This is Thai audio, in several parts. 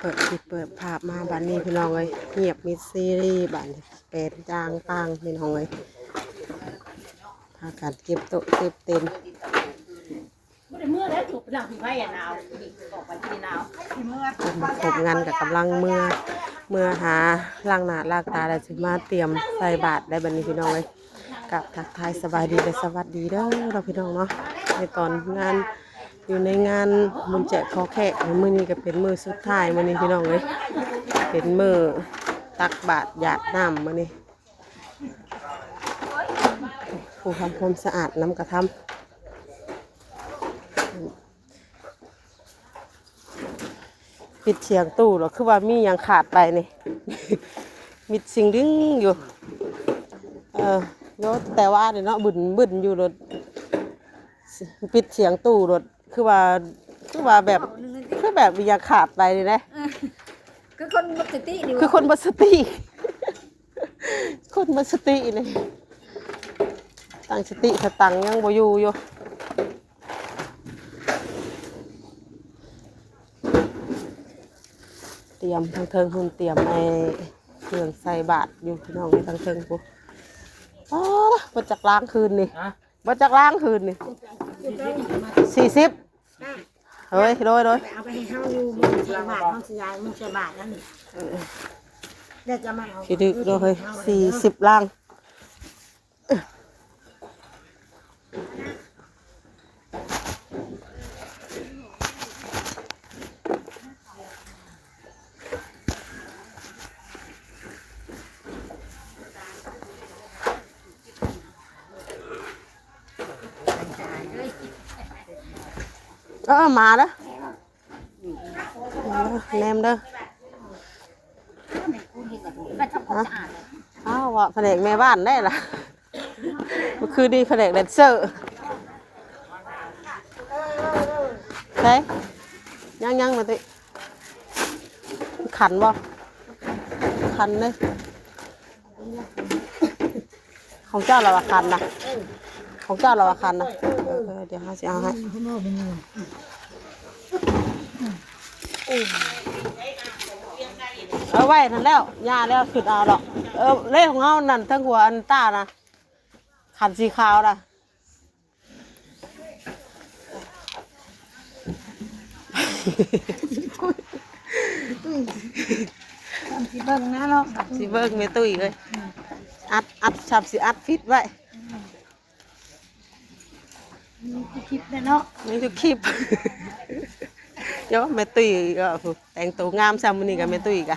เปิดคลิปเปิดภาพมาบ้านนี้พี่น้องเลยเงียบมิดซีรีส์บ้านเป็นจางปังพี่น้องเลยพากันเก็บโต๊ะเก็บเต็นท์เมื่อแล้วถูกหลังพี่ไพ่อะหนาวออกไปที่หนาวเมื่อผมงานกับกำลังเมื่อหาล้างหน้าล้างตาแล้วสิมาเตรียมใส่บาตรได้บัดนี้พี่น้องเลยกับทักทายสบายดีและสวัสดีเด้อเราพี่น้องเนาะในตอนงานอยู่ในงานบุญแจกขอแขกมื้อนี้ก็เป็นมื้อสุดท้ายมื้อนี้พี่น้องเลยเป็นมื้อตักบาตรหยาดน้ำมื้อนี้ผู้ทำความสะอาดน้ำกระทำปิดเชียงตู้หรอคือว่ามีอย่างขาดไปนี่ มิดสิ่งดึงอยู่รถแต่ว่าเนี่ยเนาะบึนอยู่รถปิดเสียงตู้รถคือว่าแบบมีอย่างขาดไปเลยนะคือคนบัสติดิคือคนบัสติคนบัสติเลยตั้งสติสตังยังบ่อยู่เตรียมทางเทิงหุ่นเตรียมในเครื่องใส่บาตรอยู่พี่น้องทางเทิงปุ๊บอ๋อมาจากล้างคืนนี่มาจากล้างคืนนี่40เฮ้ยโดยเอาไปให้เฮาอยู่มึงใส่บาทเฮาสิยายมึงใส่บาทนั่นนี่เดี๋ยวจะมาเอาสิดึกโดย40ล้างมาเด้อแนมเด้ออ้าวว่าแผนกแม่บ้านได้ล่ะเมื่อคืนนี้แผนกแดนเซอร์ใช่ยังมาติขันบ่ขันเลยของเจ้าเราขันนะของเจ้าเราคันนะเดี๋ยวจะเอาให้เอาไว้นั่นแล้วยาแล้วขึ้นเอาหรอกเล่ของเขานั่นทั้งหัวอันต้านะขันสีขาวนะสิเบิ่งนะเนาะสิเบิ่งเมตุยเลยอัดฉับสิอัดฟิตไว้มีคลิปเลยเนาะนี่คือคลิปเดี๋ยวแม่ตุ้ยก็แต่งตัวงามซ้ำมื้อนี้กับแม่ตุ้ยกะ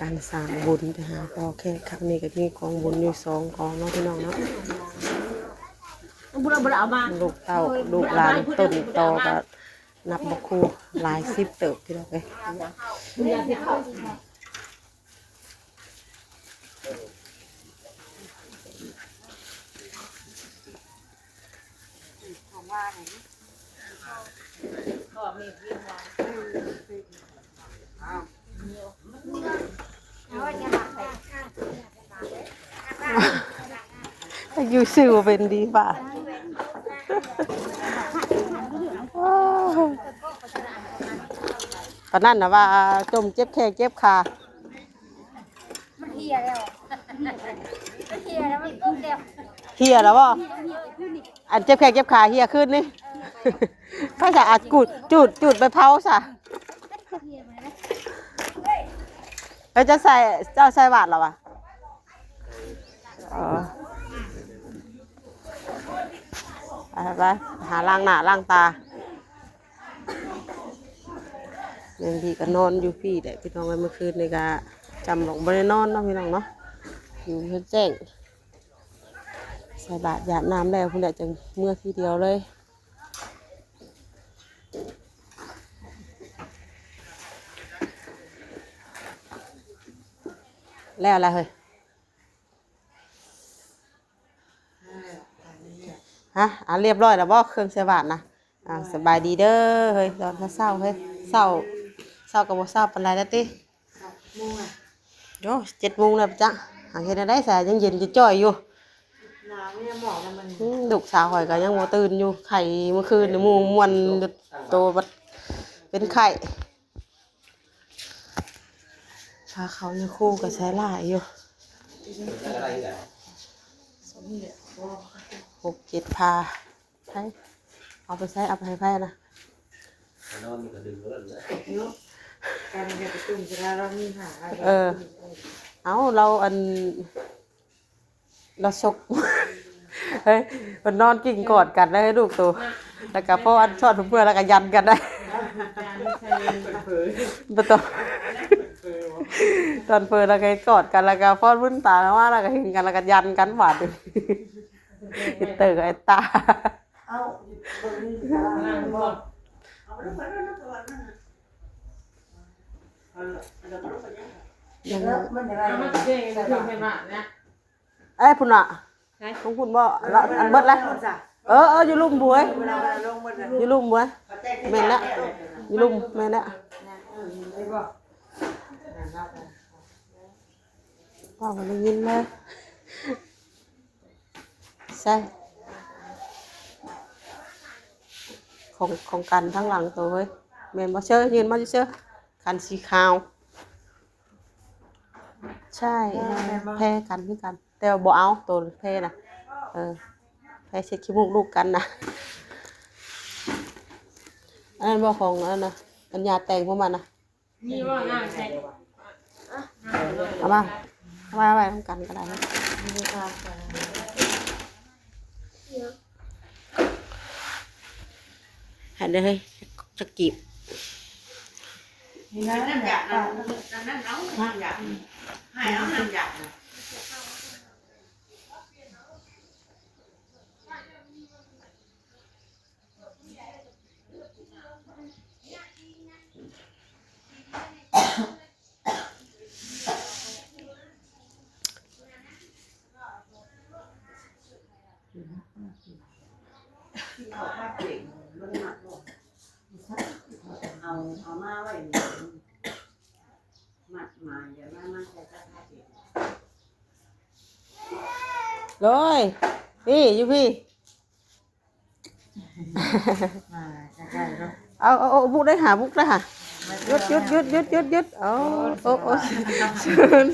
การสร้างบุญไปหาพ่อแค่ครั้งนี้ก็มีกองบุญอยู่2กองเนาะพี่น้องเนาะลูกเต้าลูกหลานต้นตอก็นับบ่คู่หลาย10เติบพี่น้องเอ้ยอยู่ซื่อเป็นดีป่ะตอนนั้นนะว่าจมเจ็บแข้งเจ็บขามันเฮียแล้วมันเฮียแล้วมันกุ้งเดียวเฮียแล้วบ่อันเจ็บแข้งเจ็บขาเฮียขึ้นนี่ถ้าจะอาจจุดไปเผาซะแล้วจะใส่บาตรหรอวะไปหาล้างหน้าล้างตาเมื่อกี้ก็นอนอยู่พี่แต่พี่น้องเมื่อคืนนี่ก็จำหลงไม่ได้นอนเนาะพี่น้องเนาะอยู่แจ้ง ส่บาตรหยาดน้ำแล้วพุ่นแหละจังเมื่อทีเดียวเลยแล้วอะไรเฮ้ยฮะเรียบร้อยแล้วบ่เครื่องใส่บาตรนะสบายดีเด้อเฮ้ยตอนเช้าเฮ้ยเช้ากับบ่เช้าปานใดแล้วติโย7 โมงแล้วจ้ะเฮ็ดได้ซะยังเย็นจะจ้อยอยู่หนาวเนี่ยหมอกแล้วมันลูกสาวข่อยก็ยังบ่ตื่นอยู่ไข้เมื่อคืนนี่หมู่ม่วนโตบัดเป็นไข้พาเขายังคู่ก็ใช้หลายอยู่6-7พาไผเอาไปใช้เอาไปให้ไผนะนอนมันก็ดึงแล้วเลยยุการจะไปตุ่มจะเรามีหาเอาเราเราชกเฮ้ยมันนอนกิ่งกอดกันได้ให้ลูกตัวแล้วก็พ่อชอดเพื่อนแล้วก็ยันกันได้ประตูตอนเปิดแล้วก็กอดกันแล้วก็พ่อวุ่นตาแล้วว่าแล้วก็เห็นกันแล้วก็ยันกันหวาดเลยเตอร์กับไอ้ตายังมันอะไรมันเก่งแต่ถึงเป็นแบบนี้เอ้ยพุ่นอ่ะของคุณบ่แล้วอันเบิดแล้วอยู่ลุ่มบวยอยู่ลุ่มบวยแม่นละอยู่ลุ่มแม่นละว่ามันได้ยินเลยใช่ของกันทั้งหลังตัวเฮ้ยแม่นบ่เชื่อยืนมาเชื่อคันสีขาวใช่แพ้กันคือกันแต่ว่าบ่เอาตัวแพ้น่ะแพ้เช็ดขี้มูกลูกกันนะอันนั้นบ่ของอันน่ะปัญญาแต่งพวกมันน่ะมีว่าง่ายใช่เอามาไว้ทำกันก็ได้นะหันเลยจะกีบนี่นะน้ำหยาดน้ำน้องน้ำหยาดให้เอาน้ำหยาดเอามาไว้มัดมาเดี๋ยวมาใส่กระทะเองเลยพี่อยู่พี่มาใกล้ๆเนาะเอาบุกได้หาหยุดโอ้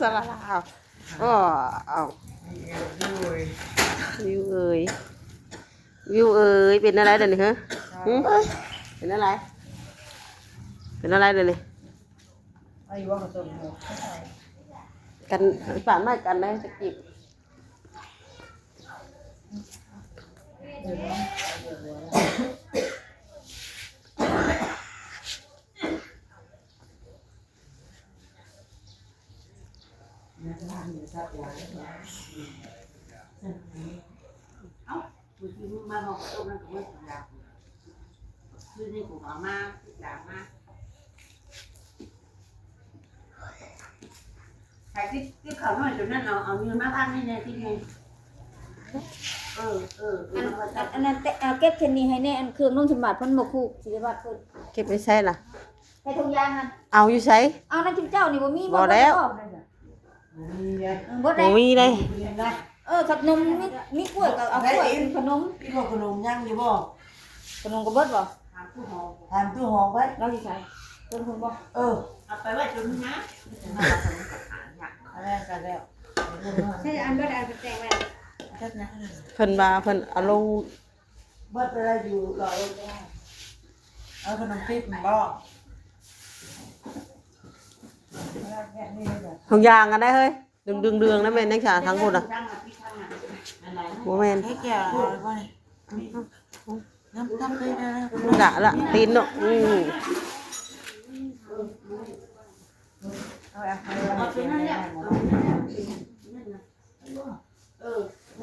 สลาเอาวิวเอ๋ยเป็นอะไรเดี๋ยวนี้ฮะเป็นอะไรเดี๋ยวนี้ไอ้ว่าผสมกันป่านไม่กันได้จะกีบคือมาบอกตรงนั้นก็ไม่สัญญาคือนี่ผมเอามาอยากมาใครที่เขาหน่อยจนนั้นเอาเงินมาพันนี่ในที่นี่อันนั้นแต่เก็บเทนนี่ให้แน่อันเครื่องนุ่งสมบัติเพิ่นบ่คู่สิบาทเพิ่นเก็บไม่ใช่ล่ะให้ทุกอย่างนั่นเอาอยู่ใช้เอานั่นจิ้มเจ้านี่บ่มีบ่แล้วบ่ได้มีเลยขนมมีกล้วยก็เอากล้วยขนมพี่บอกขนมย่างอยู่บ่ขนมก็เบิดบ่ทานตู้หอมไว้เราสิใช้ต้นคุณบ่เอาไปไว้จนนะอะไรกันแล้วใช่อันเบิดอันแต่งไว้เพิ่นว่าเพิ่นเอาลงเบิดอะไรอยู่รอเอาขนมปิ๊บบ่ทุกอย่างกันได้เฮ้ยดึงนะแม่นจังซ่าทั้งหมดอ่ะบ่แม่นให้แก่เอาบ่นี่น้ำไปได้แล้วกะละตีนเนาะเอาไปนั่นแหละ ต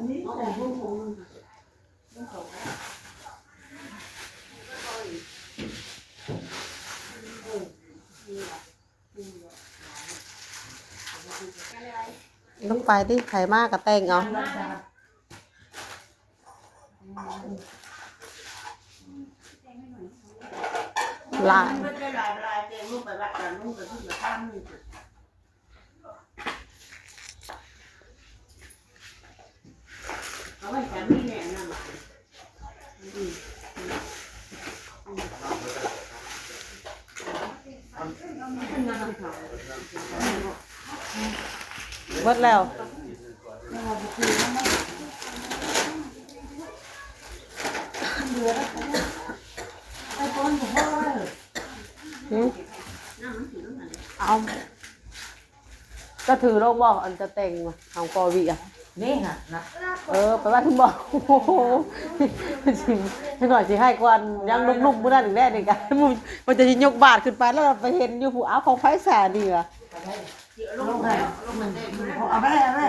้องไปที่ไข่มากกับแตงเอาลาย ไม่ได้ลายเต็มลูกไปวัดกันลูกไปที่จะข้ามนี่เอาไว้แต่ไม่แน่นั่นหรอกเบิดแล้วหืมเอาก็ถือลงบอกอันจะแต่งมาเอากอวีอ่ะ นี่ฮะนะ ไปว่าทุ่งบอกโอ้โหสิให้หน่อยสิให้กวนยังนุ่มๆมื้อนั้นถึงแน่นี่กันมันจะยกบาทขึ้นไปแล้วเราไปเห็นอยู่ผู้เอาของไผแสนดีว่ะ ลงไปเอาไปเอาไป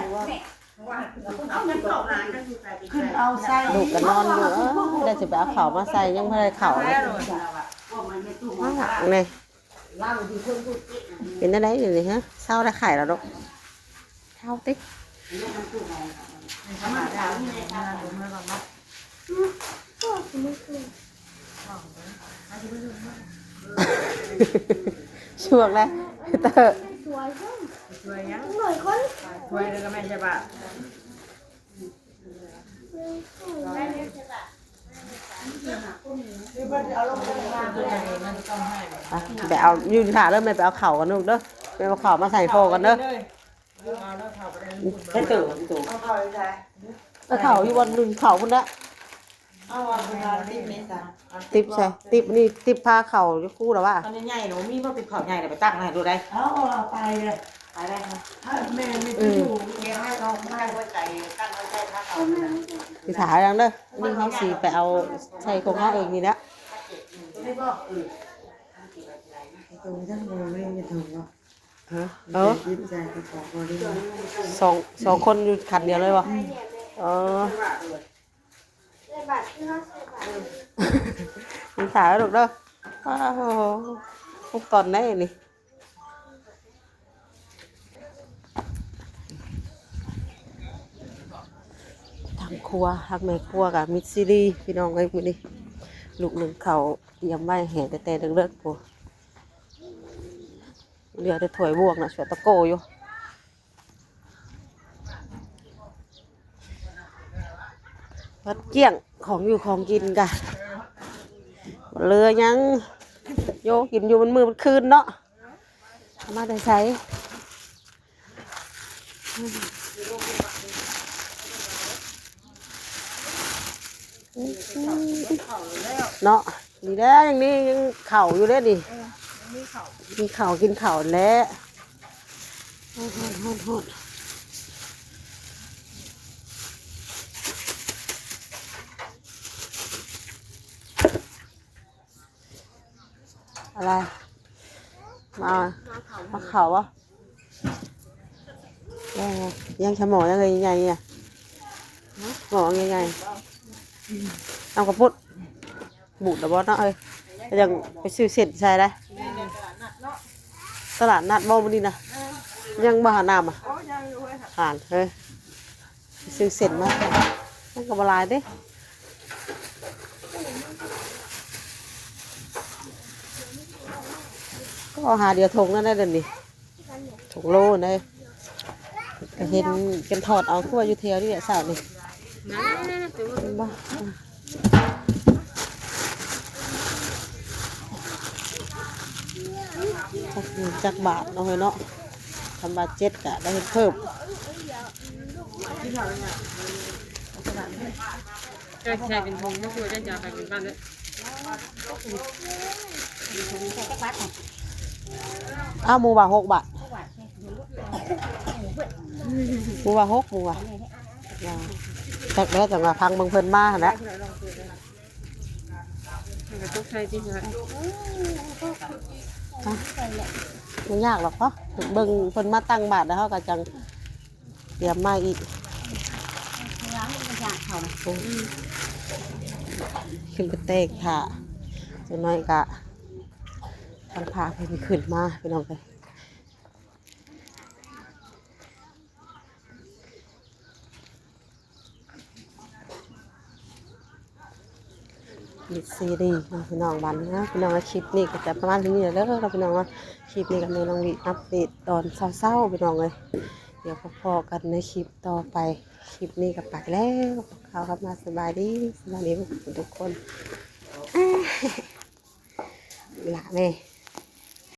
เอาเงินเข้าร้านก็คือขึ้นเอาใส่ ลูกก็นอนอยู่ได้สิไปเอาข้าวมาใส่ยังไม่ได้ข้าวเลยมาหลังเลยเป็นอะไรอยู่นี่ฮะเศร้าได้ไข่แล้วลูกเศร้าติ๊กช่วงแล้วเตอร์ สวยยังหน่อยคนสวยเลยก็ไม่ใช่ป่ะ ไปเอายืนขาเริ่มเลยไปเอาเข่ากันลูกเด้อไปเอาเข่ามาใส่โฟกันเด้อให้ตื่นตู่ เอาเข้าไปใส่ แล้วเข่าอยู่บนนึงเข่าพุ่นละ เอาวันเวลาติ๊บนี่จ้ะ ติบใช่ติบนี่ติบพาเข่าอยู่คู่หรอวะ ตอนนี้ใหญ่หนูมีว่าติดขอบใหญ่เดี๋ยวไปตั้งให้ดูได้ เอาไปเลย ไปได้ค่ะ ถ้าแม่ไม่อยู่แกให้เราให้ไว้ใจกั้นไว้ใจถ้าเขา สิถ่ายยังเด้อนี่เขาสีไปเอาใส่ของเขาเองนี่ละ ไม่บอก ตรงนี้ท่านโมไม่จะทำหรอก ฮะ ยิ้มใจกระบอกบริวาร สองคนอยู่ขันเดียวเลยวะมีถ่ายแล้วลูกเด้ออ้าวพวกตอนไหนนี่ทางครัวทางแม่ครัวกับมิสซิลี่พี่น้องไอ้มื้อนี้ลูกหนึ่งเขาเตรียมไว้แห่แต่เลิกๆปูเรือจะถวยบวกนะช่วยตะโกอยู่วัดเกี้ยงของอยู่ของกินกันเรือยังโยกินอยู่มันมือมันคืนเนาะเอามาได้ใช้เนาะนี่แหละอย่างนี้ยังเข่าอยู่เลยดิมีเข่ากินเข่าแล้วฮอดอะไรมาเข่าวะยังฉมอยังไงใหญ่เนี่ยหมอยังไงเอากระปุกบูดแล้วบอสเนาะเอ้ยยังไปซื้อเสร็จใช่ได้ตลาดนัดบ่มันนี่นะยังบ้าน้ำอ่ะผ่านเฮ้ยไปซื้อเสร็จมาต้องกระบลายดิก็หาเดียวทงนั่นได้เดี๋ยวนี้ถงโลได้ก็เห็นกันถอดเอาขั้วอยู่เทียวนี่แหละสาวนี่บ้าจักบาทเนาะเฮ้ยเนาะทำบาท7กะได้เพิ่มก็ใช้เป็นพงก็คือได้จะไปเป็นบ้านเลย อ้าวหมูบา6 บาทหมูบา6หมูบาจักแล้วจังว่าพังเบิ่งเพิ่นมาหั่นแหละ มันก็ต้องใช้จริงค่ะ ไม่ยากหรอกเพราะเบิ่งเพิ่นมาตั้งบาทแล้วเขาก็จังเตรียมมาอีก เขานะ ขึ้นไปเตกค่ะจะน้อยกะทางพาไปขึ้นมาพี่น้องเลยมิดซีรีส์พี่น้องวันนะพี่น้องคลิปนี้ก็จะประมาณนี้แล้วเราพี่น้องว่าคลิปนี้กับเมย์น้องวิอัปเดตตอนเศร้าๆพี่น้องเลยเดี๋ยวพอๆกันในคลิปต่อไปคลิปนี้กับไปแล้วข่าวครับมาสบายดีทุกคนละแม่